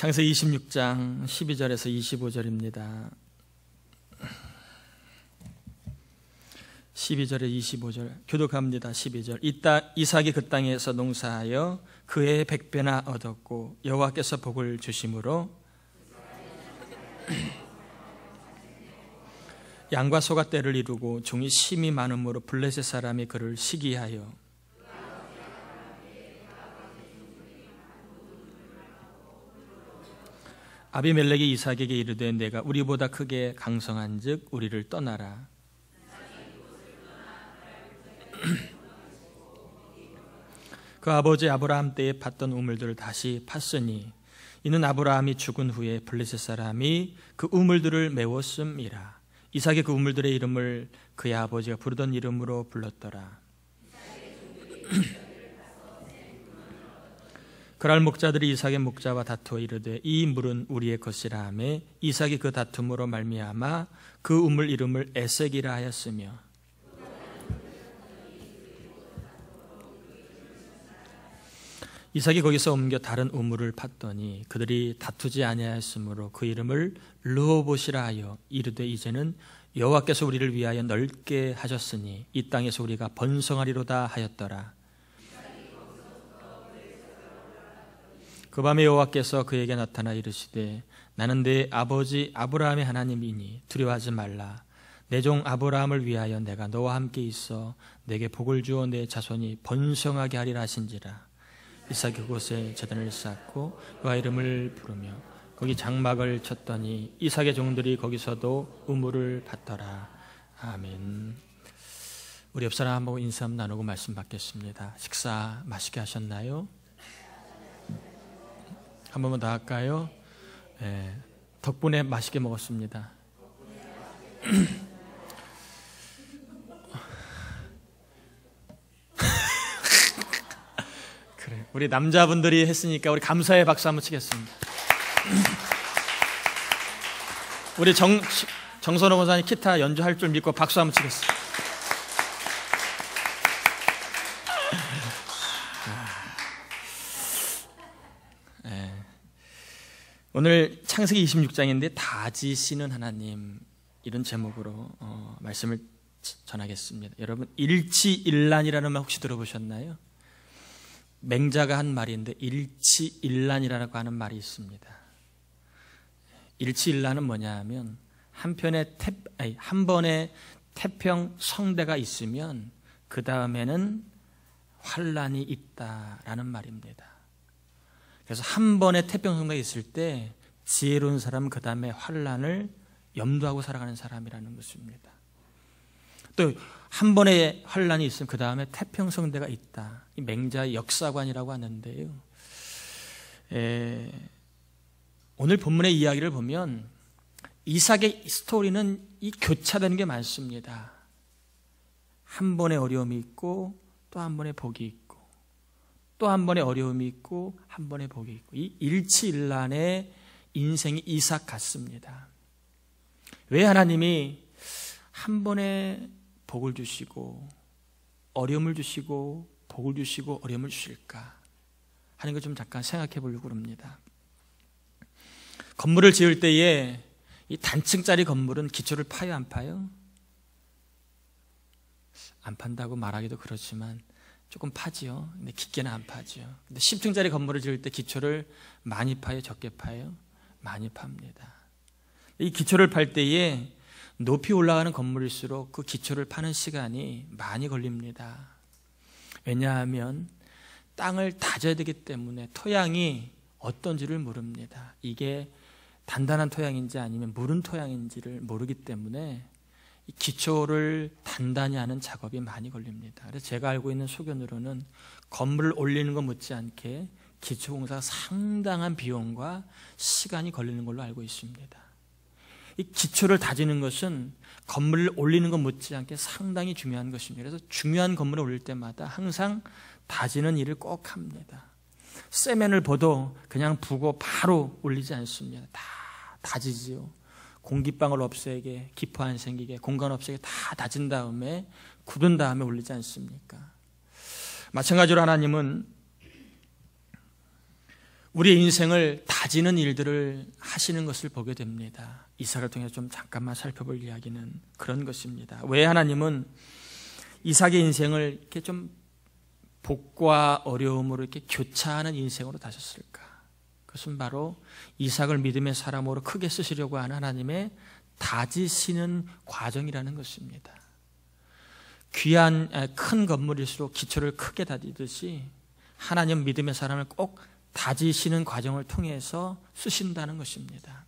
창세기 26장 12절에서 25절입니다. 12절에 25절 교독합니다. 12절 이삭이 그 땅에서 농사하여 그의 100배나 얻었고 여호와께서 복을 주심으로 양과 소가 떼를 이루고 종이 심이 많음으로 블레셋 사람이 그를 시기하여 아비멜렉이 이삭에게 이르되 내가 우리보다 크게 강성한즉 우리를 떠나라. 그 아버지 아브라함 때에 팠던 우물들을 다시 팠으니 이는 아브라함이 죽은 후에 블레셋 사람이 그 우물들을 메웠음이라. 이삭이 그 우물들의 이름을 그의 아버지가 부르던 이름으로 불렀더라. 그날 목자들이 이삭의 목자와 다투어 이르되 이 물은 우리의 것이라 하매 이삭이 그 다툼으로 말미암아 그 우물 이름을 에색이라 하였으며 이삭이 거기서 옮겨 다른 우물을 팠더니 그들이 다투지 아니하였으므로 그 이름을 르호봇이라 하여 이르되 이제는 여호와께서 우리를 위하여 넓게 하셨으니 이 땅에서 우리가 번성하리로다 하였더라. 그 밤에 여호와께서 그에게 나타나 이르시되 나는 내 아버지 아브라함의 하나님이니 두려워하지 말라. 내 종 아브라함을 위하여 내가 너와 함께 있어 내게 복을 주어 내 자손이 번성하게 하리라 하신지라. 이삭이 그곳에 제단을 쌓고 여호와 이름을 부르며 거기 장막을 쳤더니 이삭의 종들이 거기서도 우물을 팠더라. 아멘. 우리 옆 사람하고 인사 한번 나누고 말씀 받겠습니다. 식사 맛있게 하셨나요? 한 번만 더 할까요? 네, 덕분에 맛있게 먹었습니다. 그래, 우리 남자분들이 했으니까 우리 감사의 박수 한번 치겠습니다. 우리 정선호 권사님 기타 연주할 줄 믿고 박수 한번 치겠습니다. 오늘 창세기 26장인데 다지시는 하나님 이런 제목으로 말씀을 전하겠습니다. 여러분 일치일란이라는 말 혹시 들어보셨나요? 맹자가 한 말인데 일치일란이라고 하는 말이 있습니다. 일치일란은 뭐냐 하면 한 번에 태평성대가 있으면 그 다음에는 환란이 있다라는 말입니다. 그래서 한 번에 태평성대가 있을 때 지혜로운 사람은 그 다음에 환란을 염두하고 살아가는 사람이라는 것입니다. 또 한 번에 환란이 있으면 그 다음에 태평성대가 있다. 이 맹자의 역사관이라고 하는데요. 오늘 본문의 이야기를 보면 이삭의 스토리는 이 교차되는 게 많습니다. 한 번에 어려움이 있고 또 한 번에 복이 있고 또 한 번에 어려움이 있고 한 번에 복이 있고 이 일치일란의 인생이 이삭 같습니다. 왜 하나님이 한 번에 복을 주시고 어려움을 주시고 복을 주시고 어려움을 주실까 하는 걸 좀 잠깐 생각해 보려고 합니다. 건물을 지을 때에 이 단층짜리 건물은 기초를 파요 안 파요? 안 판다고 말하기도 그렇지만 조금 파지요. 근데 깊게는 안 파지요. 근데 10층짜리 건물을 지을 때 기초를 많이 파요, 적게 파요? 많이 팝니다. 이 기초를 팔 때에 높이 올라가는 건물일수록 그 기초를 파는 시간이 많이 걸립니다. 왜냐하면 땅을 다져야 되기 때문에 토양이 어떤지를 모릅니다. 이게 단단한 토양인지 아니면 무른 토양인지를 모르기 때문에 이 기초를 단단히 하는 작업이 많이 걸립니다. 그래서 제가 알고 있는 소견으로는 건물을 올리는 것 못지않게 기초공사가 상당한 비용과 시간이 걸리는 걸로 알고 있습니다. 이 기초를 다지는 것은 건물을 올리는 것 못지않게 상당히 중요한 것입니다. 그래서 중요한 건물을 올릴 때마다 항상 다지는 일을 꼭 합니다. 세면을 보도 그냥 부고 바로 올리지 않습니다. 다 다지지요. 공기방울 없애게, 기포 안 생기게, 공간 없애게 다 다진 다음에 굳은 다음에 올리지 않습니까? 마찬가지로 하나님은 우리의 인생을 다지는 일들을 하시는 것을 보게 됩니다. 이삭을 통해서 좀 잠깐만 살펴볼 이야기는 그런 것입니다. 왜 하나님은 이삭의 인생을 이렇게 좀 복과 어려움으로 이렇게 교차하는 인생으로 다셨을까? 그것은 바로 이삭을 믿음의 사람으로 크게 쓰시려고 하는 하나님의 다지시는 과정이라는 것입니다. 귀한 큰 건물일수록 기초를 크게 다지듯이 하나님 믿음의 사람을 꼭 다지시는 과정을 통해서 쓰신다는 것입니다.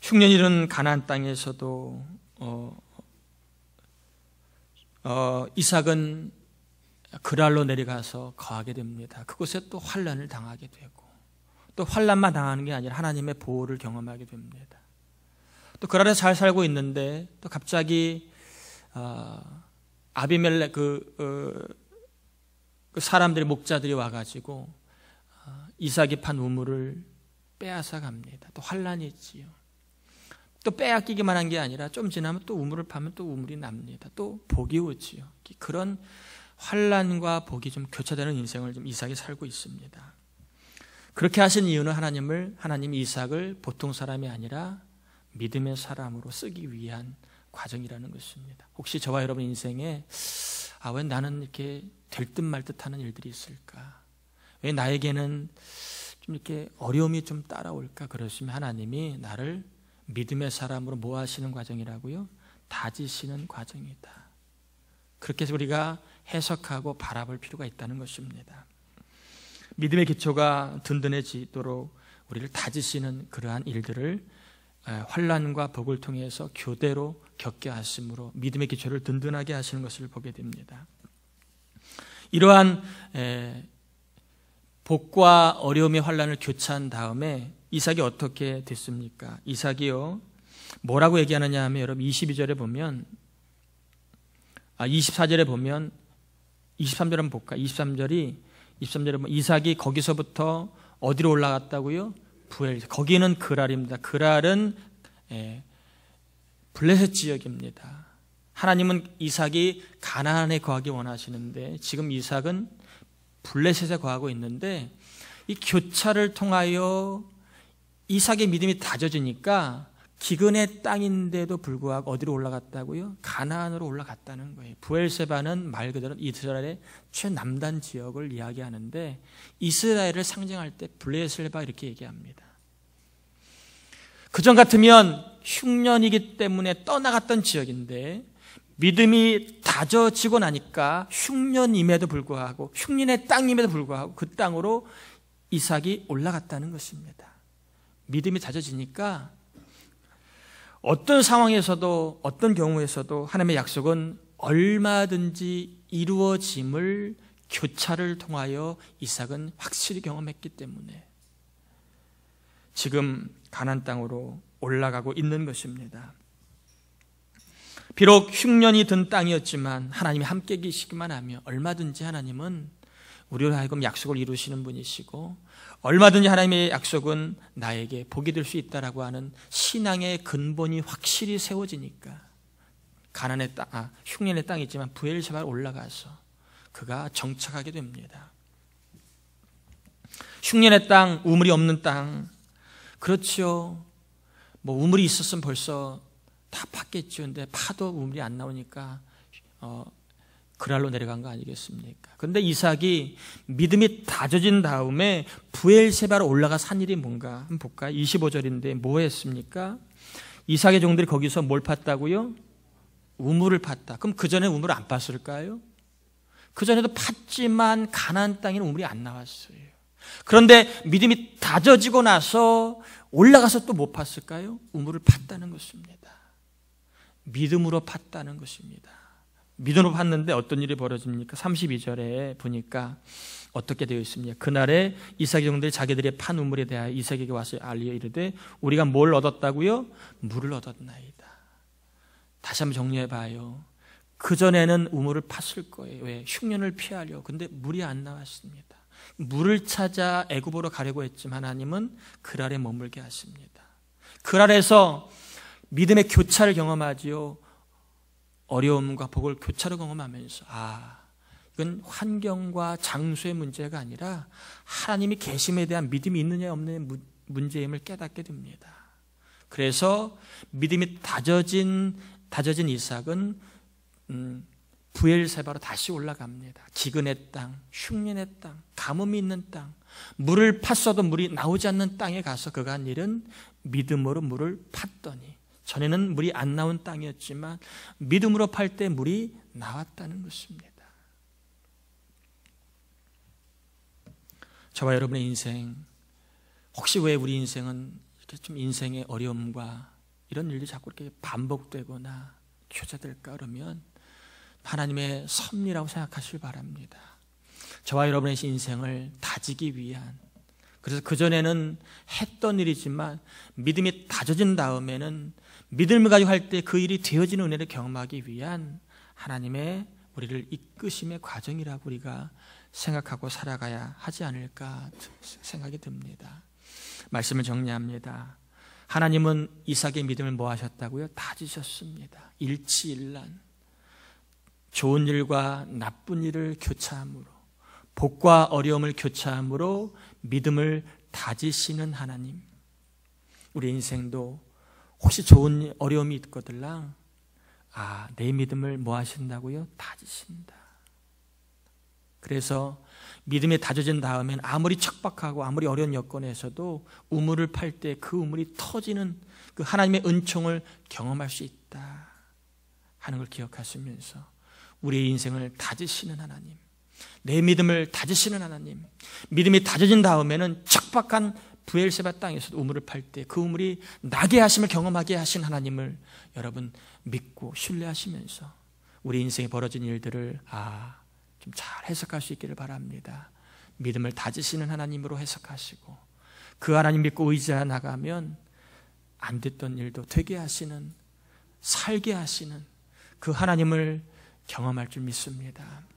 흉년이 든 가나안 땅에서도 이삭은 그랄로 내려가서 거하게 됩니다. 그곳에 또 환난을 당하게 되고, 또 환난만 당하는 게 아니라 하나님의 보호를 경험하게 됩니다. 또 그랄에 잘 살고 있는데 또 갑자기 아비멜렉 그 사람들이 목자들이 와가지고 이삭이 판 우물을 빼앗아 갑니다. 또 환난이 있지요. 또 빼앗기기만 한 게 아니라 좀 지나면 또 우물을 파면 또 우물이 납니다. 또 복이 오지요. 그런 환난과 복이 좀 교차되는 인생을 좀 이삭이 살고 있습니다. 그렇게 하신 이유는 하나님이 이삭을 보통 사람이 아니라 믿음의 사람으로 쓰기 위한 과정이라는 것입니다. 혹시 저와 여러분 인생에 왜 나는 이렇게 될 듯 말 듯하는 일들이 있을까? 왜 나에게는 좀 이렇게 어려움이 좀 따라올까? 그러시면 하나님이 나를 믿음의 사람으로 모아시는 과정이라고요? 다지시는 과정이다. 그렇게 해서 우리가 해석하고 바라볼 필요가 있다는 것입니다. 믿음의 기초가 든든해지도록 우리를 다지시는 그러한 일들을 환난과 복을 통해서 교대로 겪게 하심으로 믿음의 기초를 든든하게 하시는 것을 보게 됩니다. 이러한 복과 어려움의 환난을 교차한 다음에 이삭이 어떻게 됐습니까? 이삭이요, 뭐라고 얘기하느냐 하면 여러분 22절에 보면 24절에 보면 23절 한번 볼까? 23절에 보면 이삭이 거기서부터 어디로 올라갔다고요? 부엘. 거기는 그랄입니다. 그랄은 블레셋 지역입니다. 하나님은 이삭이 가나안에 거하기 원하시는데 지금 이삭은 블레셋에 거하고 있는데 이 교차를 통하여 이삭의 믿음이 다져지니까 기근의 땅인데도 불구하고 어디로 올라갔다고요? 가나안으로 올라갔다는 거예요. 부엘세바는 말 그대로 이스라엘의 최남단 지역을 이야기하는데 이스라엘을 상징할 때 블레셋바 이렇게 얘기합니다. 그전 같으면 흉년이기 때문에 떠나갔던 지역인데 믿음이 다져지고 나니까 흉년임에도 불구하고 흉년의 땅임에도 불구하고 그 땅으로 이삭이 올라갔다는 것입니다. 믿음이 다져지니까 어떤 상황에서도 어떤 경우에서도 하나님의 약속은 얼마든지 이루어짐을 교차를 통하여 이삭은 확실히 경험했기 때문에 지금 가나안 땅으로 올라가고 있는 것입니다. 비록 흉년이 든 땅이었지만 하나님이 함께 계시기만 하며 얼마든지 하나님은 우리로 하여금 약속을 이루시는 분이시고 얼마든지 하나님의 약속은 나에게 복이 될 수 있다라고 하는 신앙의 근본이 확실히 세워지니까 가나안의 땅, 흉년의 땅이지만 부엘세바로 올라가서 그가 정착하게 됩니다. 흉년의 땅, 우물이 없는 땅, 그렇죠. 뭐 우물이 있었으면 벌써 다 팠겠죠. 근데 파도 우물이 안 나오니까 그랄로 내려간 거 아니겠습니까? 그런데 이삭이 믿음이 다져진 다음에 부엘세바로 올라가서 한 일이 뭔가 한번 볼까요? 25절인데 뭐 했습니까? 이삭의 종들이 거기서 뭘 팠다고요? 우물을 팠다. 그럼 그전에 우물을 안 팠을까요? 그전에도 팠지만 가나안 땅에는 우물이 안 나왔어요. 그런데 믿음이 다져지고 나서 올라가서 또 못 팠을까요? 우물을 팠다는 것입니다. 믿음으로 팠다는 것입니다. 믿음으로 팠는데 어떤 일이 벌어집니까? 32절에 보니까 어떻게 되어 있습니까? 그날에 이삭의 종들이 자기들의 판 우물에 대하여 이삭에게 와서 알리어 이르되 우리가 뭘 얻었다고요? 물을 얻었나이다. 다시 한번 정리해 봐요. 그전에는 우물을 팠을 거예요. 왜? 흉년을 피하려. 근데 물이 안 나왔습니다. 물을 찾아 애굽으로 가려고 했지만 하나님은 그랄에 머물게 하십니다. 그랄에서 믿음의 교차를 경험하지요. 어려움과 복을 교차로 경험하면서 이건 환경과 장소의 문제가 아니라 하나님이 계심에 대한 믿음이 있느냐 없느냐의 문제임을 깨닫게 됩니다. 그래서 믿음이 다져진 이삭은 브엘세바로 다시 올라갑니다. 기근의 땅, 흉년의 땅, 가뭄이 있는 땅, 물을 팠어도 물이 나오지 않는 땅에 가서 그가 한 일은 믿음으로 물을 팠더니, 전에는 물이 안 나온 땅이었지만 믿음으로 팔 때 물이 나왔다는 것입니다. 저와 여러분의 인생, 혹시 왜 우리 인생은 이렇게 좀 인생의 어려움과 이런 일이 자꾸 이렇게 반복되거나 교차될까 그러면 하나님의 섭리라고 생각하시길 바랍니다. 저와 여러분의 인생을 다지기 위한, 그래서 그전에는 했던 일이지만 믿음이 다져진 다음에는 믿음을 가지고 할 때 그 일이 되어지는 은혜를 경험하기 위한 하나님의 우리를 이끄심의 과정이라고 우리가 생각하고 살아가야 하지 않을까 생각이 듭니다. 말씀을 정리합니다. 하나님은 이삭의 믿음을 뭐 하셨다고요? 다지셨습니다. 일치일난, 좋은 일과 나쁜 일을 교차함으로, 복과 어려움을 교차함으로 믿음을 다지시는 하나님. 우리 인생도 혹시 좋은 어려움이 있거들랑 내 믿음을 뭐 하신다고요? 다지신다. 그래서 믿음이 다져진 다음엔 아무리 척박하고 아무리 어려운 여건에서도 우물을 팔 때 그 우물이 터지는 그 하나님의 은총을 경험할 수 있다 하는 걸 기억하시면서 우리의 인생을 다지시는 하나님, 내 믿음을 다지시는 하나님, 믿음이 다져진 다음에는 척박한 브엘세바 땅에서도 우물을 팔 때 그 우물이 나게 하심을 경험하게 하신 하나님을 여러분 믿고 신뢰하시면서 우리 인생에 벌어진 일들을 좀 잘 해석할 수 있기를 바랍니다. 믿음을 다지시는 하나님으로 해석하시고 그 하나님 믿고 의지해 나가면 안 됐던 일도 되게 하시는, 살게 하시는 그 하나님을 경험할 줄 믿습니다.